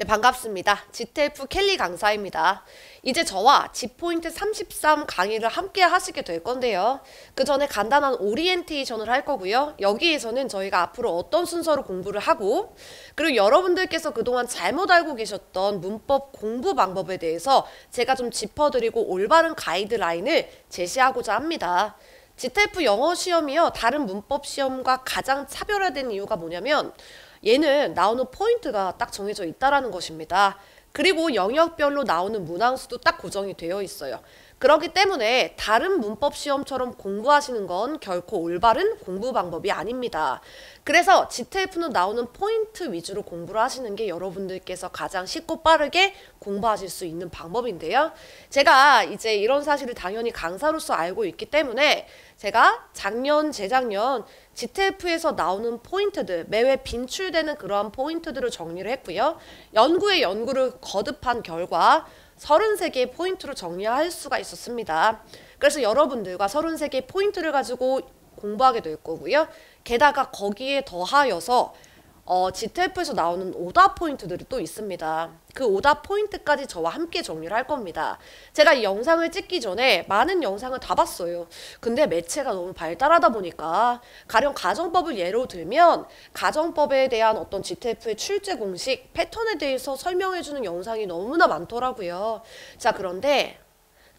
네, 반갑습니다. GTF 켈리 강사입니다. 이제 저와 G포인트 33 강의를 함께 하시게 될 건데요. 그 전에 간단한 오리엔테이션을 할 거고요. 여기에서는 저희가 앞으로 어떤 순서로 공부를 하고, 그리고 여러분들께서 그동안 잘못 알고 계셨던 문법 공부 방법에 대해서 제가 좀 짚어드리고 올바른 가이드라인을 제시하고자 합니다. GTF 영어 시험이요, 다른 문법 시험과 가장 차별화된 이유가 뭐냐면 얘는 나오는 포인트가 딱 정해져 있다라는 것입니다. 그리고 영역별로 나오는 문항수도 딱 고정이 되어 있어요. 그렇기 때문에 다른 문법 시험처럼 공부하시는 건 결코 올바른 공부 방법이 아닙니다. 그래서 GTF는 나오는 포인트 위주로 공부를 하시는 게 여러분들께서 가장 쉽고 빠르게 공부하실 수 있는 방법인데요. 제가 이제 이런 사실을 당연히 강사로서 알고 있기 때문에 제가 작년, 재작년 GTF에서 나오는 포인트들, 매회 빈출되는 그러한 포인트들을 정리를 했고요. 연구에 연구를 거듭한 결과 33개의 포인트로 정리할 수가 있었습니다. 그래서 여러분들과 33개의 포인트를 가지고 공부하게 될 거고요. 게다가 거기에 더하여서 GTF에서 나오는 오답 포인트들이 또 있습니다. 그 오답 포인트까지 저와 함께 정리를 할 겁니다. 제가 이 영상을 찍기 전에 많은 영상을 다 봤어요. 근데 매체가 너무 발달하다 보니까 가령 가정법을 예로 들면 가정법에 대한 어떤 GTF의 출제 공식, 패턴에 대해서 설명해주는 영상이 너무나 많더라고요. 자, 그런데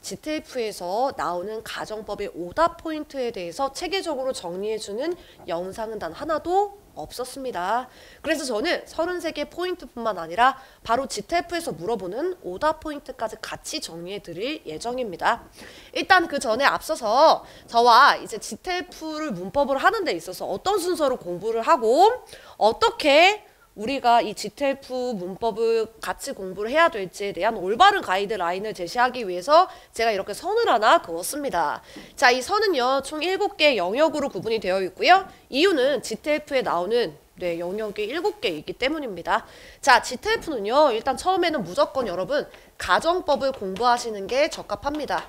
GTF에서 나오는 가정법의 오답 포인트에 대해서 체계적으로 정리해주는 영상은 단 하나도 없었습니다. 그래서 저는 33개 포인트뿐만 아니라 바로 GTF에서 물어보는 오답 포인트까지 같이 정리해 드릴 예정입니다. 일단 그 전에 앞서서 저와 이제 GTF를 문법을 하는 데 있어서 어떤 순서로 공부를 하고 어떻게 우리가 이 GTF 문법을 같이 공부를 해야 될지에 대한 올바른 가이드라인을 제시하기 위해서 제가 이렇게 선을 하나 그었습니다. 자, 이 선은요, 총 7개의 영역으로 구분이 되어 있고요. 이유는 GTF에 나오는 영역이 7개이기 때문입니다. 자, GTF는요, 일단 처음에는 무조건 여러분 가정법을 공부하시는 게 적합합니다.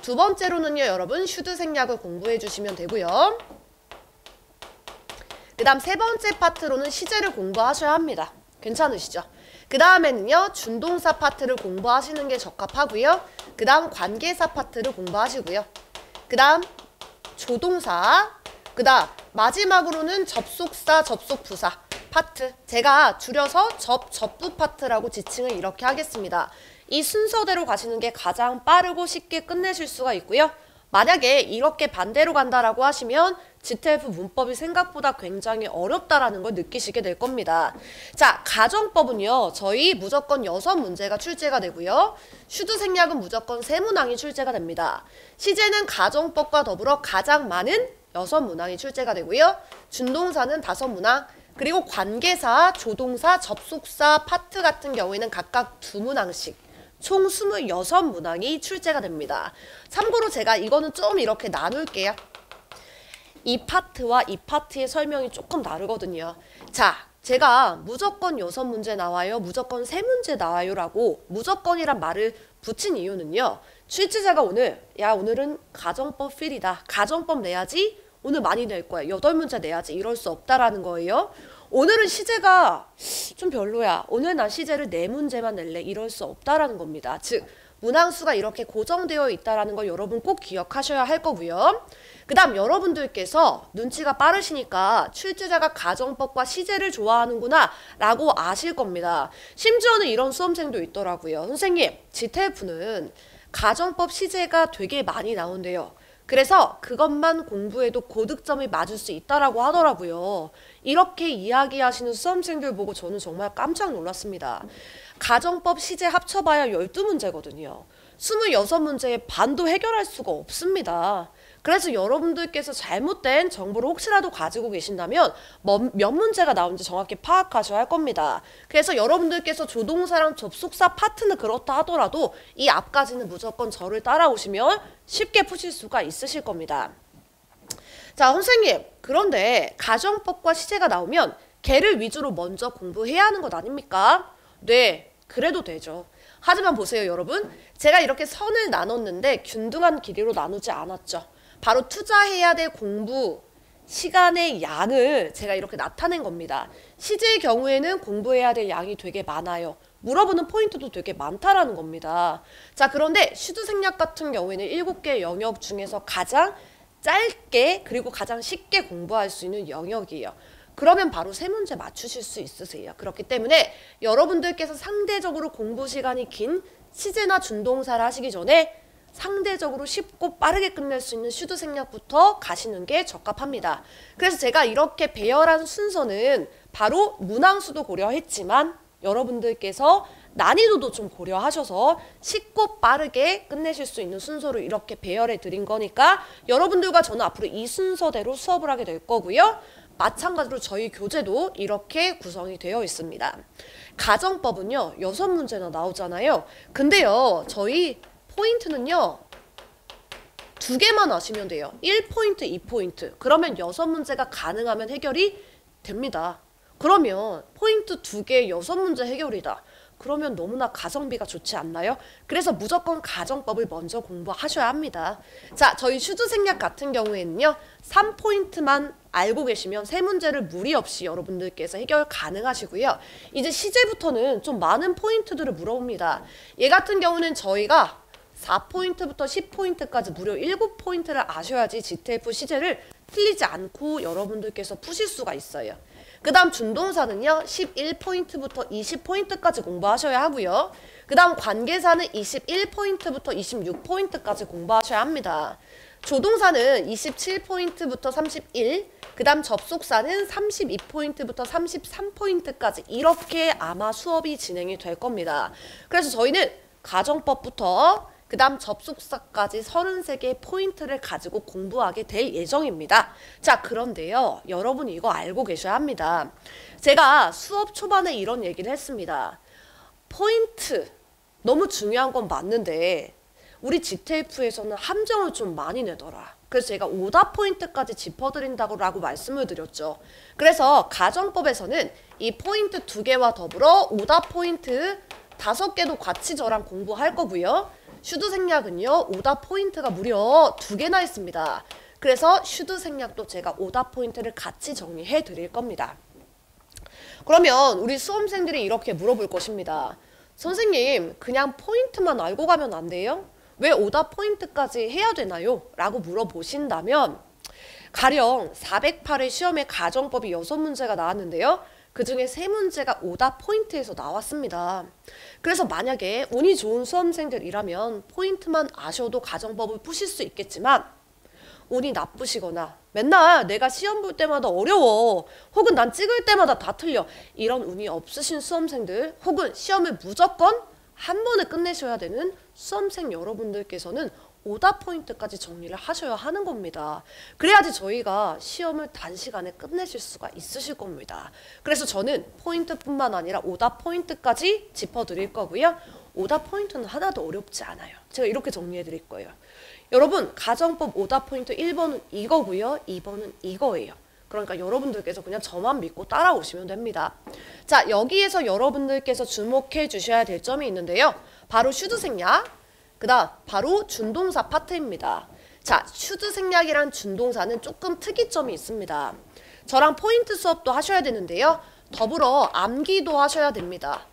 두 번째로는요, 여러분 슈드 생략을 공부해 주시면 되고요. 그 다음 세 번째 파트로는 시제를 공부하셔야 합니다. 괜찮으시죠? 그 다음에는요, 준동사 파트를 공부하시는 게 적합하고요. 그 다음 관계사 파트를 공부하시고요. 그 다음 조동사, 그 다음 마지막으로는 접속사, 접속부사 파트, 제가 줄여서 접부 파트라고 지칭을 이렇게 하겠습니다. 이 순서대로 가시는 게 가장 빠르고 쉽게 끝내실 수가 있고요. 만약에 이렇게 반대로 간다라고 하시면 GTF 문법이 생각보다 굉장히 어렵다라는 걸 느끼시게 될 겁니다. 자, 가정법은요, 저희 무조건 6문제가 출제가 되고요. 슈드 생략은 무조건 3문항이 출제가 됩니다. 시제는 가정법과 더불어 가장 많은 6문항이 출제가 되고요. 준동사는 5문항, 그리고 관계사, 조동사, 접속사 파트 같은 경우에는 각각 2문항씩. 총 26문항이 출제가 됩니다. 참고로 제가 이거는 좀 이렇게 나눌게요. 이 파트와 이 파트의 설명이 조금 다르거든요. 자, 제가 무조건 6문제 나와요, 무조건 3문제 나와요 라고 무조건이란 말을 붙인 이유는요. 출제자가 오늘은 가정법 필이다, 가정법 내야지, 오늘 많이 낼 거야, 8문제 내야지, 이럴 수 없다라는 거예요. 오늘은 시제가 좀 별로야, 오늘 난 시제를 4문제만 낼래, 이럴 수 없다라는 겁니다. 즉 문항수가 이렇게 고정되어 있다는 걸 여러분 꼭 기억하셔야 할 거고요. 그 다음 여러분들께서 눈치가 빠르시니까 출제자가 가정법과 시제를 좋아하는구나 라고 아실 겁니다. 심지어는 이런 수험생도 있더라고요. 선생님, GTF는 가정법 시제가 되게 많이 나온대요. 그래서 그것만 공부해도 고득점이 맞을 수 있다라고 하더라고요. 이렇게 이야기하시는 수험생들 보고 저는 정말 깜짝 놀랐습니다. 가정법 시제 합쳐봐야 12문제거든요. 26문제의 반도 해결할 수가 없습니다. 그래서 여러분들께서 잘못된 정보를 혹시라도 가지고 계신다면 몇 문제가 나오는지 정확히 파악하셔야 할 겁니다. 그래서 여러분들께서 조동사랑 접속사 파트는 그렇다 하더라도 이 앞까지는 무조건 저를 따라오시면 쉽게 푸실 수가 있으실 겁니다. 자, 선생님, 그런데 가정법과 시제가 나오면 걔를 위주로 먼저 공부해야 하는 것 아닙니까? 네, 그래도 되죠. 하지만 보세요, 여러분. 제가 이렇게 선을 나눴는데 균등한 길이로 나누지 않았죠. 바로 투자해야 될 공부 시간의 양을 제가 이렇게 나타낸 겁니다. 시제의 경우에는 공부해야 될 양이 되게 많아요. 물어보는 포인트도 되게 많다라는 겁니다. 자, 그런데 슈드생략 같은 경우에는 7개 영역 중에서 가장 짧게 그리고 가장 쉽게 공부할 수 있는 영역이에요. 그러면 바로 세 문제 맞추실 수 있으세요. 그렇기 때문에 여러분들께서 상대적으로 공부 시간이 긴 시제나 준동사를 하시기 전에 상대적으로 쉽고 빠르게 끝낼 수 있는 슈드생략부터 가시는 게 적합합니다. 그래서 제가 이렇게 배열한 순서는 바로 문항수도 고려했지만 여러분들께서 난이도도 좀 고려하셔서 쉽고 빠르게 끝내실 수 있는 순서로 이렇게 배열해 드린 거니까 여러분들과 저는 앞으로 이 순서대로 수업을 하게 될 거고요. 마찬가지로 저희 교재도 이렇게 구성이 되어 있습니다. 가정법은요 6문제나 나오잖아요. 근데요 저희 포인트는요 2개만 아시면 돼요. 1포인트, 2포인트. 그러면 6문제가 가능하면 해결이 됩니다. 그러면 포인트 2개 6문제 해결이다. 그러면 너무나 가성비가 좋지 않나요? 그래서 무조건 가정법을 먼저 공부하셔야 합니다. 자, 저희 슈드생략 같은 경우에는요 3포인트만 알고 계시면 3문제를 무리 없이 여러분들께서 해결 가능하시고요. 이제 시제부터는 좀 많은 포인트들을 물어봅니다. 얘 같은 경우는 저희가 4포인트부터 10포인트까지 무려 7포인트를 아셔야지 GTF 시제를 틀리지 않고 여러분들께서 푸실 수가 있어요. 그 다음 준동사는요 11포인트부터 20포인트까지 공부하셔야 하고요. 그 다음 관계사는 21포인트부터 26포인트까지 공부하셔야 합니다. 조동사는 27포인트부터 31, 그 다음 접속사는 32포인트부터 33포인트까지 이렇게 아마 수업이 진행이 될 겁니다. 그래서 저희는 가정법부터 그 다음 접속사까지 33개의 포인트를 가지고 공부하게 될 예정입니다. 자, 그런데요. 여러분이 이거 알고 계셔야 합니다. 제가 수업 초반에 이런 얘기를 했습니다. 포인트, 너무 중요한 건 맞는데 우리 GTF에서는 함정을 좀 많이 내더라. 그래서 제가 오답 포인트까지 짚어드린다고 말씀을 드렸죠. 그래서 가정법에서는 이 포인트 2개와 더불어 오답 포인트 5개도 같이 저랑 공부할 거고요. 슈드생략은요 오답 포인트가 무려 2개나 있습니다. 그래서 슈드생략도 제가 오답 포인트를 같이 정리해 드릴 겁니다. 그러면 우리 수험생들이 이렇게 물어볼 것입니다. 선생님 그냥 포인트만 알고 가면 안 돼요? 왜 오답 포인트까지 해야 되나요? 라고 물어보신다면 가령 408회 시험에 가정법이 6문제가 나왔는데요. 그 중에 3문제가 오답 포인트에서 나왔습니다. 그래서 만약에 운이 좋은 수험생들이라면 포인트만 아셔도 가정법을 푸실 수 있겠지만 운이 나쁘시거나 맨날 내가 시험 볼 때마다 어려워 혹은 난 찍을 때마다 다 틀려 이런 운이 없으신 수험생들 혹은 시험을 무조건 한 번에 끝내셔야 되는 수험생 여러분들께서는 오답 포인트까지 정리를 하셔야 하는 겁니다. 그래야지 저희가 시험을 단시간에 끝내실 수가 있으실 겁니다. 그래서 저는 포인트뿐만 아니라 오답 포인트까지 짚어드릴 거고요. 오답 포인트는 하나도 어렵지 않아요. 제가 이렇게 정리해 드릴 거예요. 여러분 가정법 오답 포인트 1번은 이거고요. 2번은 이거예요. 그러니까 여러분들께서 그냥 저만 믿고 따라오시면 됩니다. 자, 여기에서 여러분들께서 주목해 주셔야 될 점이 있는데요. 바로 슈드생략 그 다음 바로 준동사 파트입니다. 자, 슈드생략이란 준동사는 조금 특이점이 있습니다. 저랑 포인트 수업도 하셔야 되는데요. 더불어 암기도 하셔야 됩니다.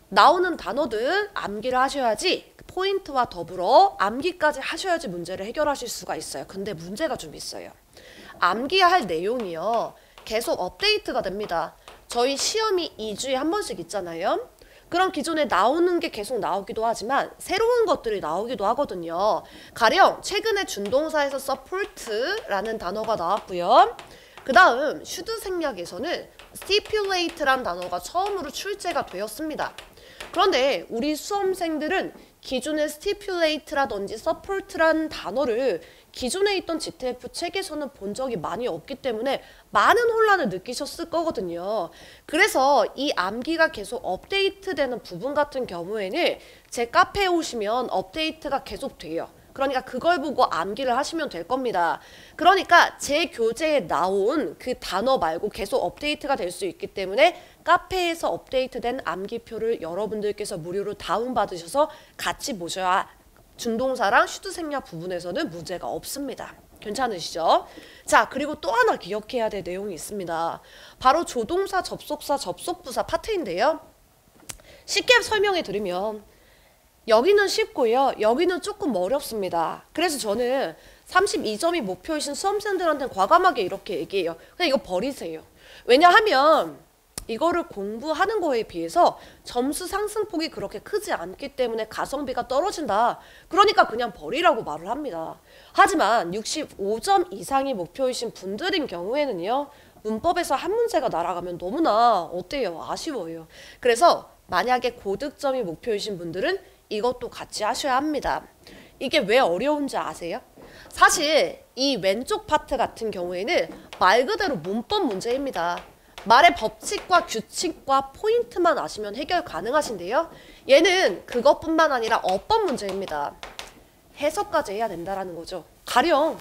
나오는 단어들 암기를 하셔야지 포인트와 더불어 암기까지 하셔야지 문제를 해결하실 수가 있어요. 근데 문제가 좀 있어요. 암기할 내용이요. 계속 업데이트가 됩니다. 저희 시험이 2주에 한 번씩 있잖아요. 그럼 기존에 나오는 게 계속 나오기도 하지만 새로운 것들이 나오기도 하거든요. 가령 최근에 준동사에서 support라는 단어가 나왔고요. 그 다음 슈드생략에서는 stipulate란 단어가 처음으로 출제가 되었습니다. 그런데 우리 수험생들은 기존의 stipulate라든지 support라는 단어를 기존에 있던 GTF 책에서는 본 적이 많이 없기 때문에 많은 혼란을 느끼셨을 거거든요. 그래서 이 암기가 계속 업데이트되는 부분 같은 경우에는 제 카페에 오시면 업데이트가 계속 돼요. 그러니까 그걸 보고 암기를 하시면 될 겁니다. 그러니까 제 교재에 나온 그 단어 말고 계속 업데이트가 될 수 있기 때문에 카페에서 업데이트된 암기표를 여러분들께서 무료로 다운받으셔서 같이 보셔야 준동사랑 슈드생략 부분에서는 문제가 없습니다. 괜찮으시죠? 자, 그리고 또 하나 기억해야 될 내용이 있습니다. 바로 조동사, 접속사, 접속부사 파트인데요. 쉽게 설명해 드리면 여기는 쉽고요. 여기는 조금 어렵습니다. 그래서 저는 32점이 목표이신 수험생들한테는 과감하게 이렇게 얘기해요. 그냥 이거 버리세요. 왜냐하면 이거를 공부하는 거에 비해서 점수 상승폭이 그렇게 크지 않기 때문에 가성비가 떨어진다. 그러니까 그냥 버리라고 말을 합니다. 하지만 65점 이상이 목표이신 분들인 경우에는요. 문법에서 한 문제가 날아가면 너무나 어때요? 아쉬워요. 그래서 만약에 고득점이 목표이신 분들은 이것도 같이 하셔야 합니다. 이게 왜 어려운지 아세요? 사실 이 왼쪽 파트 같은 경우에는 말 그대로 문법 문제입니다. 말의 법칙과 규칙과 포인트만 아시면 해결 가능하신데요. 얘는 그것뿐만 아니라 어법 문제입니다. 해석까지 해야 된다라는 거죠. 가령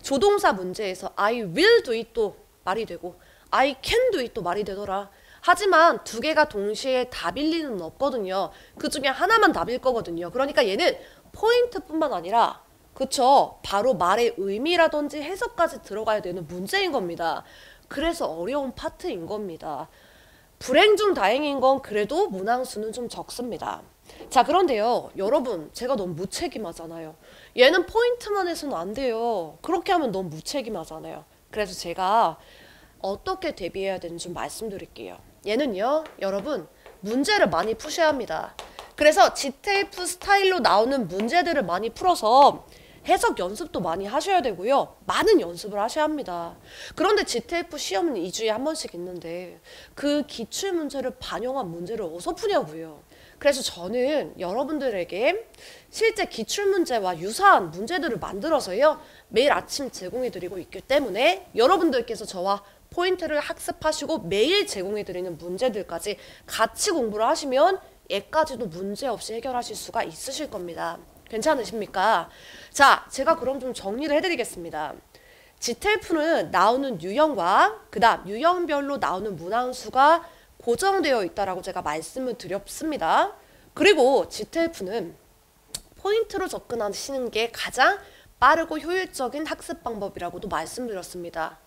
조동사 문제에서 I will do it도 말이 되고 I can do it도 말이 되더라. 하지만 두 개가 동시에 답일 리는 없거든요. 그 중에 하나만 답일 거거든요. 그러니까 얘는 포인트뿐만 아니라 그쵸? 바로 말의 의미라든지 해석까지 들어가야 되는 문제인 겁니다. 그래서 어려운 파트인 겁니다. 불행 중 다행인 건 그래도 문항수는 좀 적습니다. 자, 그런데요. 여러분, 제가 너무 무책임하잖아요. 얘는 포인트만 해서는 안 돼요. 그렇게 하면 너무 무책임하잖아요. 그래서 제가 어떻게 대비해야 되는지 좀 말씀드릴게요. 얘는요. 여러분, 문제를 많이 푸셔야 합니다. 그래서 GTF 스타일로 나오는 문제들을 많이 풀어서 해석 연습도 많이 하셔야 되고요. 많은 연습을 하셔야 합니다. 그런데 GTF 시험은 2주에 한 번씩 있는데 그 기출문제를 반영한 문제를 어디서 푸냐고요. 그래서 저는 여러분들에게 실제 기출문제와 유사한 문제들을 만들어서요. 매일 아침 제공해드리고 있기 때문에 여러분들께서 저와 포인트를 학습하시고 매일 제공해드리는 문제들까지 같이 공부를 하시면 얘까지도 문제없이 해결하실 수가 있으실 겁니다. 괜찮으십니까? 자, 제가 그럼 좀 정리를 해드리겠습니다. GTF는 나오는 유형과 그 다음 유형별로 나오는 문항수가 고정되어 있다라고 제가 말씀을 드렸습니다. 그리고 GTF는 포인트로 접근하시는 게 가장 빠르고 효율적인 학습 방법이라고도 말씀드렸습니다.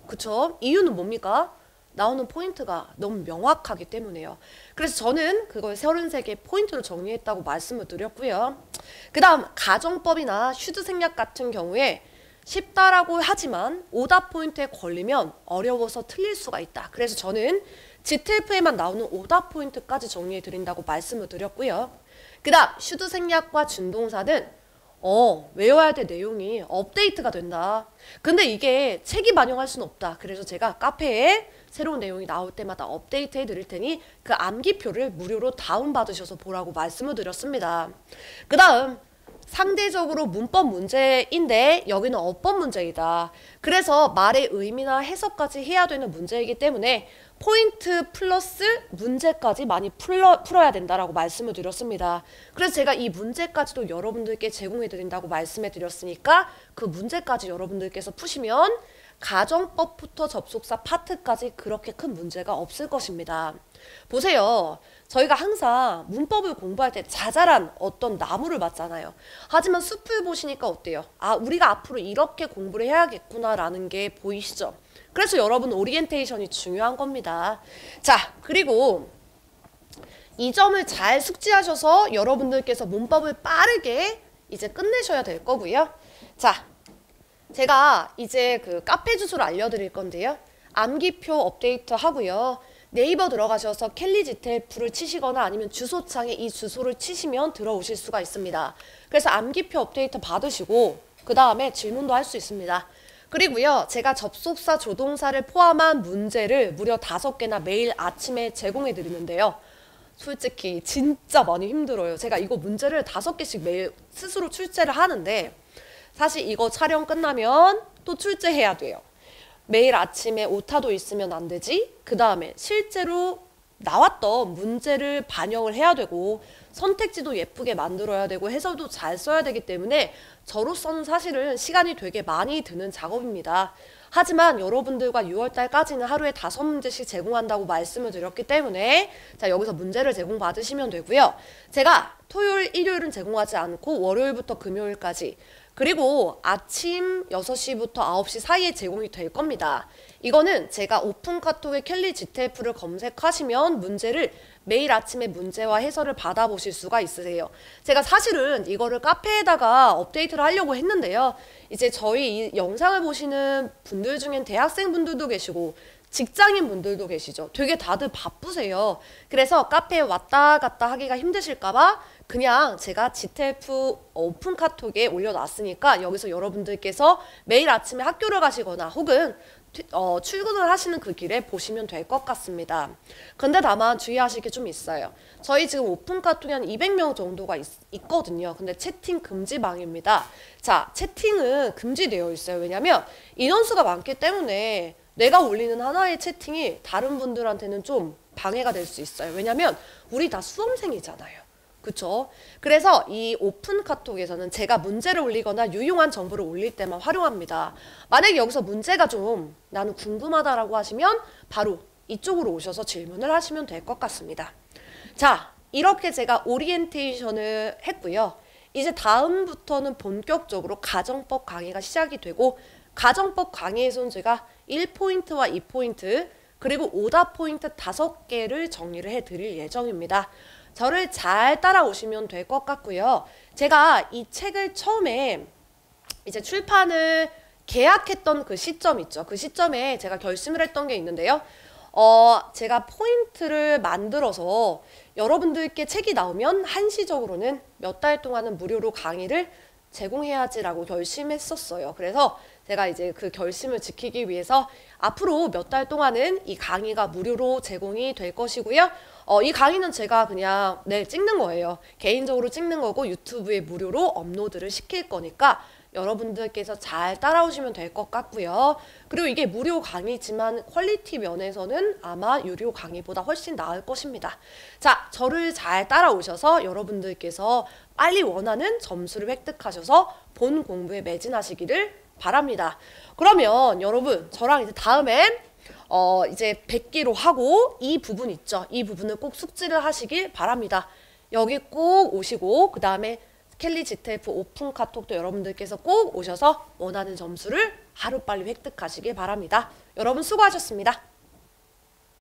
그쵸? 이유는 뭡니까? 나오는 포인트가 너무 명확하기 때문에요. 그래서 저는 그걸 33개 포인트로 정리했다고 말씀을 드렸고요. 그 다음 가정법이나 슈드 생략 같은 경우에 쉽다라고 하지만 오답 포인트에 걸리면 어려워서 틀릴 수가 있다. 그래서 저는 GTF에만 나오는 오답 포인트까지 정리해 드린다고 말씀을 드렸고요. 그 다음 슈드 생략과 준동사는 외워야 될 내용이 업데이트가 된다. 근데 이게 책이 반영할 수는 없다. 그래서 제가 카페에 새로운 내용이 나올 때마다 업데이트 해드릴 테니 그 암기표를 무료로 다운받으셔서 보라고 말씀을 드렸습니다. 그 다음 상대적으로 문법 문제인데 여기는 어법 문제이다. 그래서 말의 의미나 해석까지 해야 되는 문제이기 때문에 포인트 플러스 문제까지 많이 풀어야 된다라고 말씀을 드렸습니다. 그래서 제가 이 문제까지도 여러분들께 제공해 드린다고 말씀해 드렸으니까 그 문제까지 여러분들께서 푸시면 가정법부터 접속사 파트까지 그렇게 큰 문제가 없을 것입니다. 보세요. 저희가 항상 문법을 공부할 때 자잘한 어떤 나무를 봤잖아요. 하지만 숲을 보시니까 어때요? 아, 우리가 앞으로 이렇게 공부를 해야겠구나라는 게 보이시죠? 그래서 여러분 오리엔테이션이 중요한 겁니다. 자, 그리고 이 점을 잘 숙지하셔서 여러분들께서 문법을 빠르게 이제 끝내셔야 될 거고요. 자, 제가 이제 그 카페 주소를 알려드릴 건데요. 암기표 업데이트 하고요. 네이버 들어가셔서 켈리 GTF를 치시거나 아니면 주소창에 이 주소를 치시면 들어오실 수가 있습니다. 그래서 암기표 업데이트 받으시고 그 다음에 질문도 할 수 있습니다. 그리고요. 제가 접속사 조동사를 포함한 문제를 무려 5개나 매일 아침에 제공해 드리는데요. 솔직히 진짜 많이 힘들어요. 제가 이거 문제를 5개씩 매일 스스로 출제를 하는데 사실 이거 촬영 끝나면 또 출제해야 돼요. 매일 아침에 오타도 있으면 안 되지. 그 다음에 실제로 나왔던 문제를 반영을 해야 되고 선택지도 예쁘게 만들어야 되고 해설도 잘 써야 되기 때문에 저로서는 사실은 시간이 되게 많이 드는 작업입니다. 하지만 여러분들과 6월달까지는 하루에 5문제씩 제공한다고 말씀을 드렸기 때문에 자, 여기서 문제를 제공받으시면 되고요. 제가 토요일, 일요일은 제공하지 않고 월요일부터 금요일까지 그리고 아침 6시부터 9시 사이에 제공이 될 겁니다. 이거는 제가 오픈 카톡에 켈리 GTF를 검색하시면 문제를 매일 아침에 문제와 해설을 받아보실 수가 있으세요. 제가 사실은 이거를 카페에다가 업데이트를 하려고 했는데요. 이제 저희 이 영상을 보시는 분들 중엔 대학생분들도 계시고 직장인 분들도 계시죠. 되게 다들 바쁘세요. 그래서 카페에 왔다 갔다 하기가 힘드실까봐 그냥 제가 GTF 오픈 카톡에 올려놨으니까 여기서 여러분들께서 매일 아침에 학교를 가시거나 혹은 출근을 하시는 그 길에 보시면 될 것 같습니다. 근데 다만 주의하실 게 좀 있어요. 저희 지금 오픈 카톡에 한 200명 정도가 있거든요. 근데 채팅 금지방입니다. 자, 채팅은 금지되어 있어요. 왜냐면 인원수가 많기 때문에 내가 올리는 하나의 채팅이 다른 분들한테는 좀 방해가 될 수 있어요. 왜냐면 우리 다 수험생이잖아요. 그쵸? 그래서 이 오픈 카톡에서는 제가 문제를 올리거나 유용한 정보를 올릴 때만 활용합니다. 만약에 여기서 문제가 좀 나는 궁금하다라고 하시면 바로 이쪽으로 오셔서 질문을 하시면 될 것 같습니다. 자, 이렇게 제가 오리엔테이션을 했고요. 이제 다음부터는 본격적으로 가정법 강의가 시작이 되고 가정법 강의에서는 제가 1포인트와 2포인트 그리고 오답 포인트 5개를 정리를 해드릴 예정입니다. 저를 잘 따라오시면 될 것 같고요. 제가 이 책을 처음에 이제 출판을 계약했던 그 시점 있죠. 그 시점에 제가 결심을 했던 게 있는데요. 제가 포인트를 만들어서 여러분들께 책이 나오면 한시적으로는 몇 달 동안은 무료로 강의를 제공해야지라고 결심했었어요. 그래서 제가 이제 그 결심을 지키기 위해서 앞으로 몇 달 동안은 이 강의가 무료로 제공이 될 것이고요. 이 강의는 제가 그냥 내일 찍는 거예요. 개인적으로 찍는 거고 유튜브에 무료로 업로드를 시킬 거니까 여러분들께서 잘 따라오시면 될 것 같고요. 그리고 이게 무료 강의지만 퀄리티 면에서는 아마 유료 강의보다 훨씬 나을 것입니다. 자, 저를 잘 따라오셔서 여러분들께서 빨리 원하는 점수를 획득하셔서 본 공부에 매진하시기를 바랍니다. 그러면 여러분 저랑 이제 다음엔 이제 뵙기로 하고 이 부분 있죠. 이 부분을 꼭 숙지를 하시길 바랍니다. 여기 꼭 오시고 그 다음에 켈리 GTF 오픈 카톡도 여러분들께서 꼭 오셔서 원하는 점수를 하루빨리 획득하시길 바랍니다. 여러분 수고하셨습니다.